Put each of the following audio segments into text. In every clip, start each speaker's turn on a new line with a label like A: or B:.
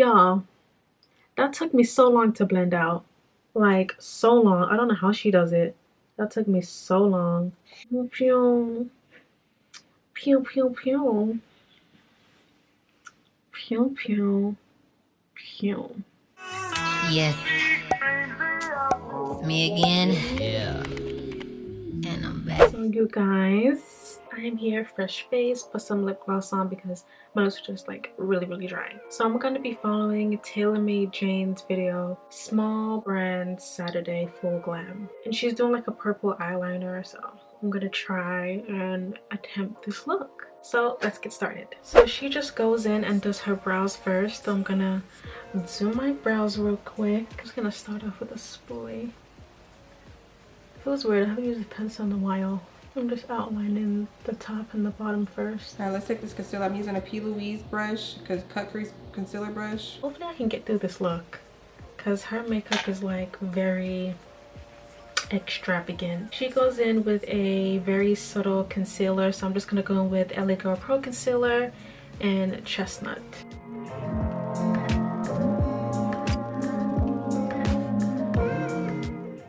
A: Y'all, that took me so long to blend out. Like, so long. I don't know how she does it. That took me so long. Pew, pew. Pew, pew, pew. Pew, pew. Pew.
B: Yes. It's me again. Yeah. And I'm back.
A: So you guys, I am here, fresh face, put some lip gloss on because my lips are just like really dry. So I'm going to be following TailormadeJane's video, Small Brand Saturday Full Glam. And she's doing like a purple eyeliner, so I'm going to try and attempt this look. So let's get started. So she just goes in and does her brows first. So I'm going to do my brows real quick. I'm just going to start off with a spoolie. Feels weird. I haven't used a pencil in a while. I'm just outlining the top and the bottom first.
C: All right, let's take this concealer. I'm using a P. Louise brush, because cut crease concealer brush.
A: Hopefully I can get through this look, because her makeup is like very extravagant. She goes in with a very subtle concealer, so I'm just gonna go in with LaGirlPro concealer and chestnut.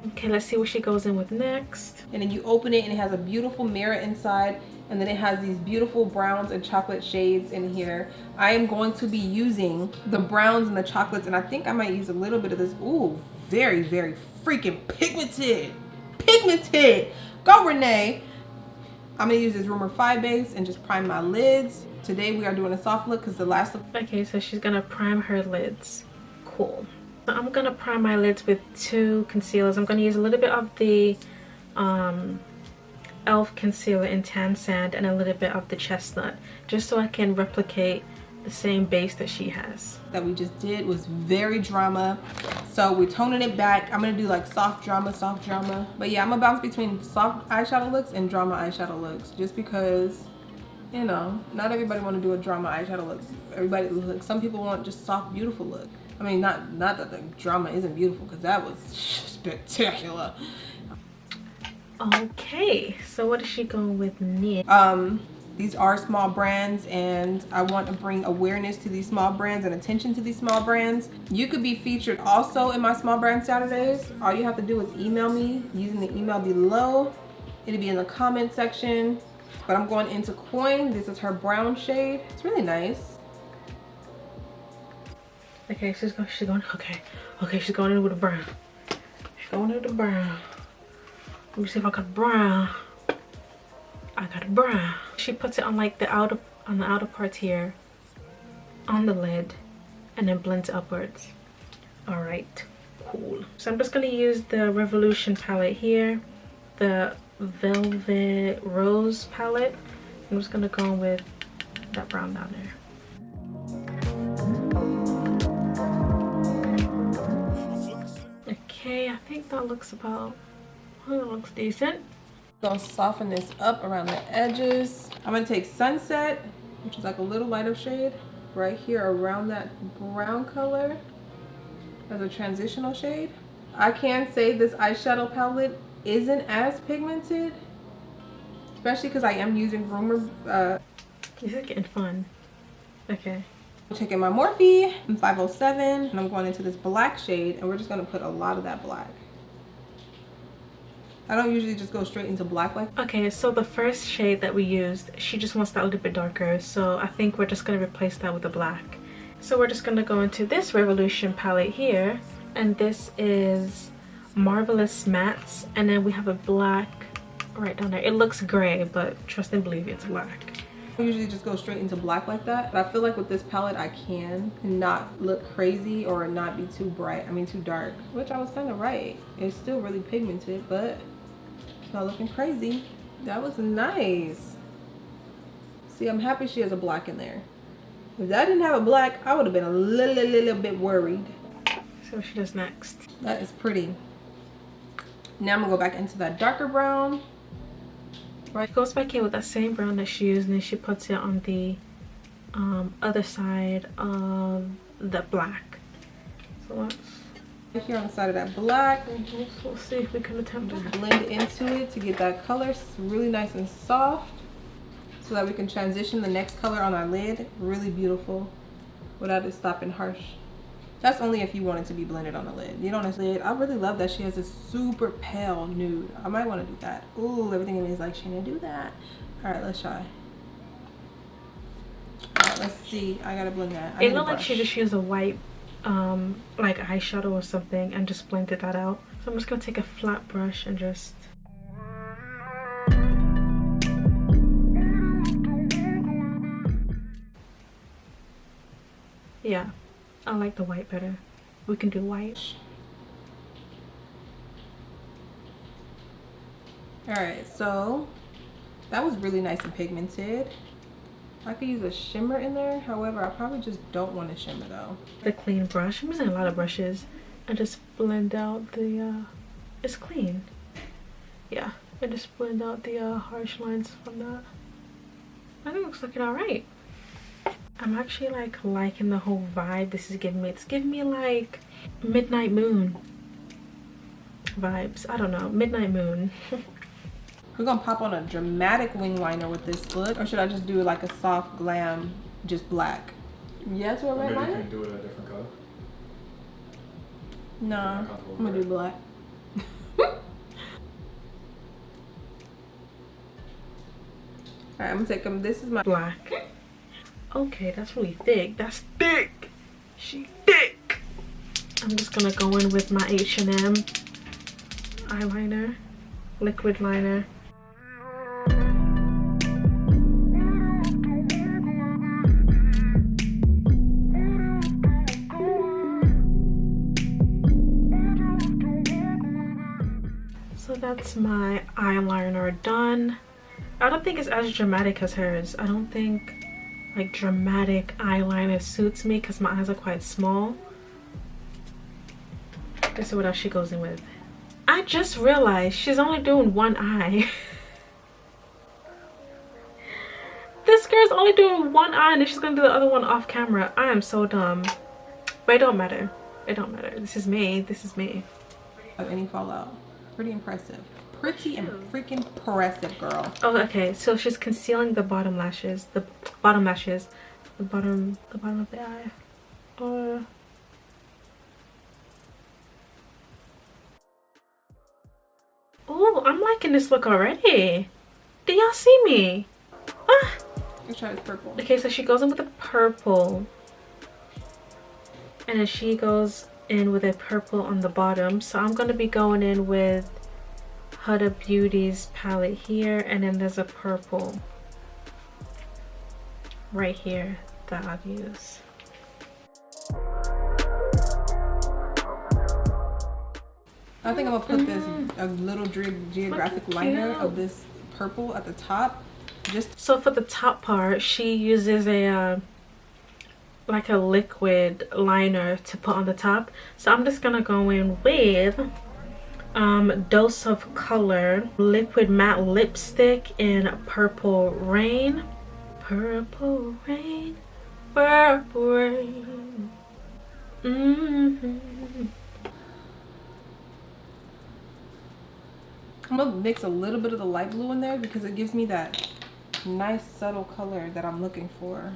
A: Okay, let's see what she goes in with next.
C: And then you open it and it has a beautiful mirror inside, and then it has these beautiful browns and chocolate shades in here. I am going to be using the browns and the chocolates, and I think I might use a little bit of this. Ooh, very freaking pigmented. Go Renee. I'm gonna use this Rumor 5 base and just prime my lids. Today we are doing a soft look because the last look.
A: Okay, so she's gonna prime her lids. Cool. So I'm gonna prime my lids with two concealers. I'm gonna use a little bit of the e.l.f. concealer in Tan Sand and a little bit of the chestnut, just so I can replicate the same base that she has.
C: That we just did was very drama, so we're toning it back. I'm gonna do like soft drama. But yeah, I'm gonna bounce between soft eyeshadow looks and drama eyeshadow looks, just because, you know, not everybody want to do a drama eyeshadow look. Everybody, like, some people want just soft, beautiful look. I mean, not that the drama isn't beautiful, because that was spectacular.
A: Okay, so what is she going with next?
C: These are small brands, and I want to bring awareness to these small brands and attention to these small brands. You could be featured also in my small brand Saturdays. All you have to do is email me using the email below. It'll be in the comment section. But I'm going into Coin. This is her brown shade. It's really nice.
A: Okay, she's going she's going in with a brown. She's going in with a brown. Let me see if I got brown. I got a brown. She puts it on like the outer parts here, on the lid, and then blends upwards. All right, cool. So I'm just gonna use the Revoultion palette here, the Velvet Rose palette. I'm just gonna go with that brown down there. Okay, I think that looks about, well, that looks decent.
C: Gonna soften this up around the edges. I'm gonna take Sunset, which is like a little lighter shade, right here around that brown color as a transitional shade. I can say this eyeshadow palette isn't as pigmented, especially because I am using Rumor.
A: This is getting fun. Okay.
C: I'm taking my Morphe in 507, and I'm going into this black shade, and we're just gonna put a lot of that black. I don't usually just go straight into black like.
A: Okay, so the first shade that we used, she just wants that a little bit darker, so I think we're just gonna replace that with the black. So we're just gonna go into this Revoultion palette here, and this is Marvellous Mattes, and then we have a black right down there. It looks gray, but trust and believe it's black.
C: I usually just go straight into black like that, but I feel like with this palette I can not look crazy or not be too bright, too dark, which I was kind of right. It's still really pigmented, but it's not looking crazy. That was nice. See, I'm happy she has a black in there. If that didn't have a black, I would have been a little bit worried.
A: So what she does next.
C: That is pretty. Now I'm gonna go back into that darker brown.
A: Right, she goes back in with that same brown that she used, and then she puts it on the other side of the black. So let's
C: right here on the side of that black.
A: So we'll see if we can attempt
C: just
A: to
C: blend into it to get that color really nice and soft, so that we can transition the next color on our lid. Really beautiful. without it stopping harsh. That's only if you want it to be blended on the lid. You don't necessarily. I really love that she has a super pale nude. I might want to do that. Ooh, everything in me is like, Shayna, do that. All right, let's try. All right, let's see. I gotta blend that.
A: It looked like she just used a white like eyeshadow or something and just blended that out. So I'm just gonna take a flat brush and just yeah, I like the white better. We can do white.
C: All right, so that was really nice and pigmented. I could use a shimmer in there. However, I probably just don't want a shimmer though.
A: The clean brush. I'm using a lot of brushes and just blend out the it's clean. Yeah, I just blend out the harsh lines from that. I think it looks looking all right. I'm actually like liking the whole vibe this is giving me. It's giving me like Midnight Moon vibes. I don't know, Midnight Moon.
C: We're gonna pop on a dramatic wing liner with this look, or should I just do like a soft glam, just black? Yes, or red liner?
D: You can do it a different color.
C: No, I'm gonna do black. Alright, I'm gonna take them. This is my
A: black. Okay, that's really thick. That's thick. She thick. I'm just gonna go in with my H&M eyeliner, liquid liner. So that's my eyeliner done. I don't think it's as dramatic as hers. I don't think like dramatic eyeliner suits me because my eyes are quite small. Let's see what else she goes in with. I just realized she's only doing one eye. This girl's only doing one eye and then she's gonna do the other one off camera. I am so dumb. But it don't matter. It don't matter. This is me. This is me.
C: Any fallout. Pretty impressive. Pretty and freaking impressive, girl.
A: Oh, okay. So she's concealing the bottom lashes. The bottom lashes. The bottom of the eye. Oh, I'm liking this look already. Do y'all see me? Ah.
C: Let's try this purple.
A: Okay, so she goes in with a purple. And then she goes in with a purple on the bottom. So I'm going to be going in with Huda Beauty's palette here. And then there's a purple right here that I'll use.
C: I think I'm gonna put this a little geographic liner of this purple at the top.
A: So for the top part, she uses a like a liquid liner to put on the top. So I'm just gonna go in with Dose of Color liquid matte lipstick in Purple Rain. Purple Rain, Purple Rain.
C: I'm gonna mix a little bit of the light blue in there because it gives me that nice subtle color that I'm looking for.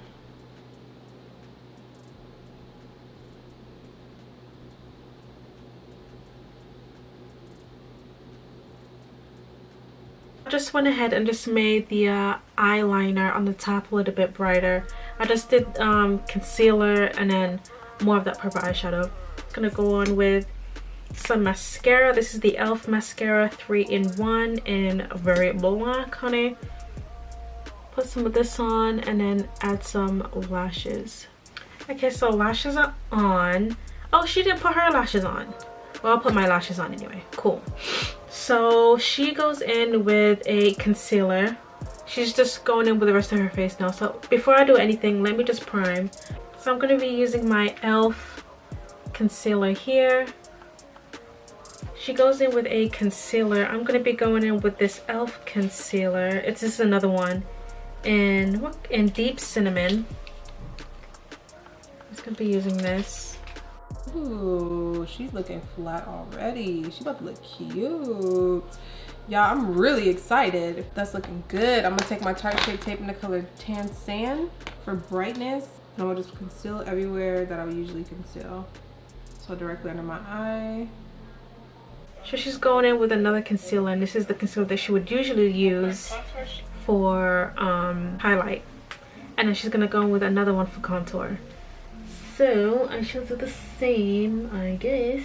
A: I just went ahead and just made the eyeliner on the top a little bit brighter. I just did concealer and then more of that purple eyeshadow. I'm gonna go on with some mascara. This is the e.l.f. mascara 3-in-1 in very black, honey. Put some of this on and then add some lashes. Okay, so lashes are on. Oh, she didn't put her lashes on. Well, I'll put my lashes on anyway. Cool. So she goes in with a concealer. She's just going in with the rest of her face now. So before I do anything, let me just prime. So I'm going to be using my e.l.f. concealer here. She goes in with a concealer. I'm going to be going in with this e.l.f. concealer. It's just another one in Deep Cinnamon. I'm just going to be using this.
C: Ooh, she's looking flat already. She's about to look cute. Y'all, I'm really excited. That's looking good. I'm going to take my Tarte Shape Tape in the color Tan Sand for brightness. And I will just conceal everywhere that I would usually conceal. So directly under my eye.
A: So she's going in with another concealer, and this is the concealer that she would usually use for highlight. And then she's gonna go in with another one for contour. So I shall do the same, I guess.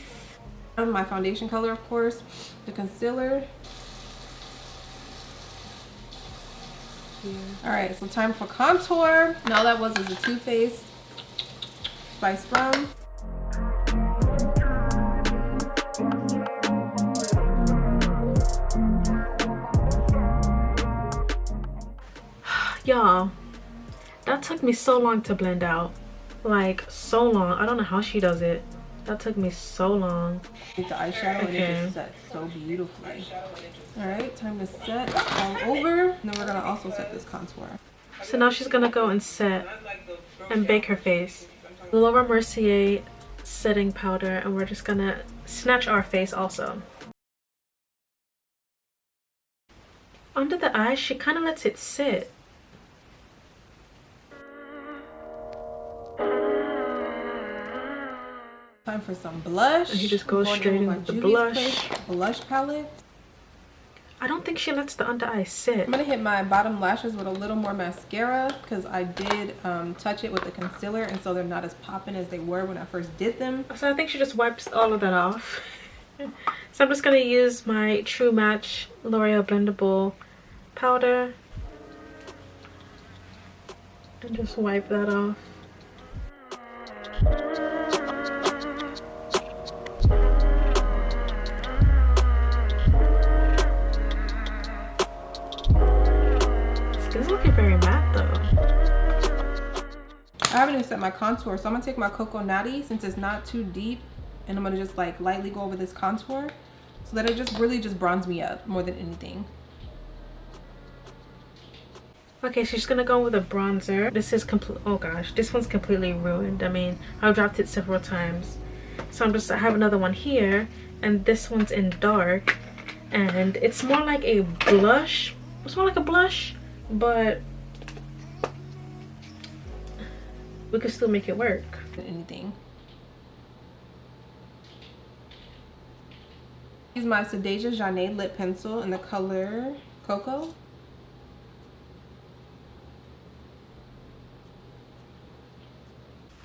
C: My foundation color, of course, the concealer. All right, so time for contour. And all that was a Too Faced Spice Rum.
A: Y'all, that took me so long to blend out. Like, so long. I don't know how she does it. That took me so long.
C: With the eyeshadow, and it just sets so beautifully. All right, time to set all over. And then we're gonna also set this contour.
A: So now she's gonna go and set and bake her face. Laura Mercier setting powder, and we're just gonna snatch our face also. Under the eyes, she kind of lets it sit.
C: Time for some blush.
A: And he just goes straight in with the blush.
C: Blush palette.
A: I don't think she lets the under eye sit.
C: I'm gonna hit my bottom lashes with a little more mascara because I did touch it with the concealer, and so they're not as popping as they were when I first did them.
A: So I think she just wipes all of that off. So I'm just gonna use my True Match L'Oreal blendable powder and just wipe that off. It's looking very matte though.
C: I haven't even set my contour, so I'm gonna take my Cocoa Natty since it's not too deep, and I'm gonna just like lightly go over this contour so that it just really just bronze me up more than anything.
A: Okay, she's gonna go with a bronzer. This is oh gosh, this one's completely ruined. I mean, I've dropped it several times. So I have another one here, and this one's in dark, and it's more like a blush. It's more like a blush, but we could still make it work.
C: Anything. Use my NYX lip pencil in the color Cocoa.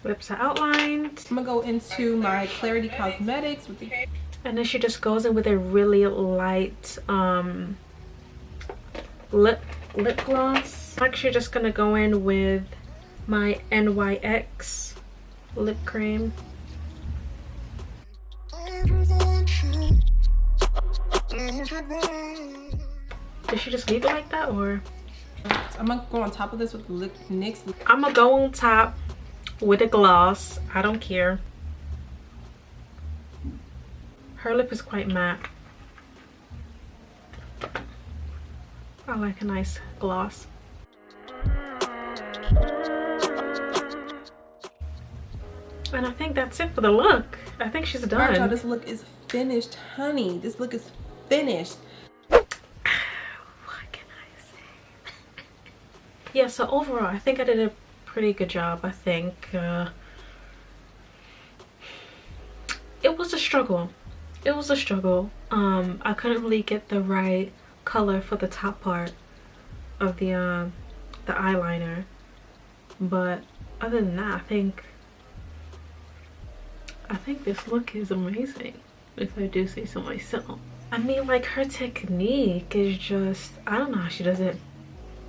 A: Lips are outlined.
C: I'm gonna go into my Clarity Cosmetics with the,
A: and then she just goes in with a really light lip gloss. I'm actually just gonna go in with my NYX lip cream. Did she just leave it like that, or?
C: I'm gonna go on top of this with the NYX.
A: I'm gonna go on top with a gloss. I don't care. Her lip is quite matte. I like a nice gloss. And I think that's it for the look. I think she's done.
C: Alright, y'all, this look is finished, honey. This look is finished.
A: What can I say? Yeah, so overall, I think I did a pretty good job. I think it was a struggle. It was a struggle. I couldn't really get the right color for the top part of the eyeliner, but other than that, I think this look is amazing, if I do say so myself. I mean, like, her technique is just, I don't know how she does it.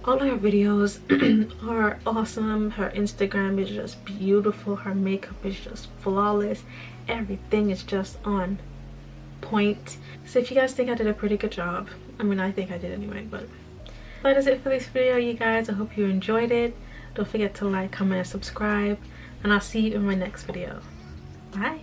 A: All her videos are awesome. Her Instagram is just beautiful. Her makeup is just flawless. Everything is just on point. So if you guys think I did a pretty good job, I mean, I think I did anyway, but that is it for this video, you guys. I hope you enjoyed it. Don't forget to like, comment, and subscribe, and I'll see you in my next video. Bye.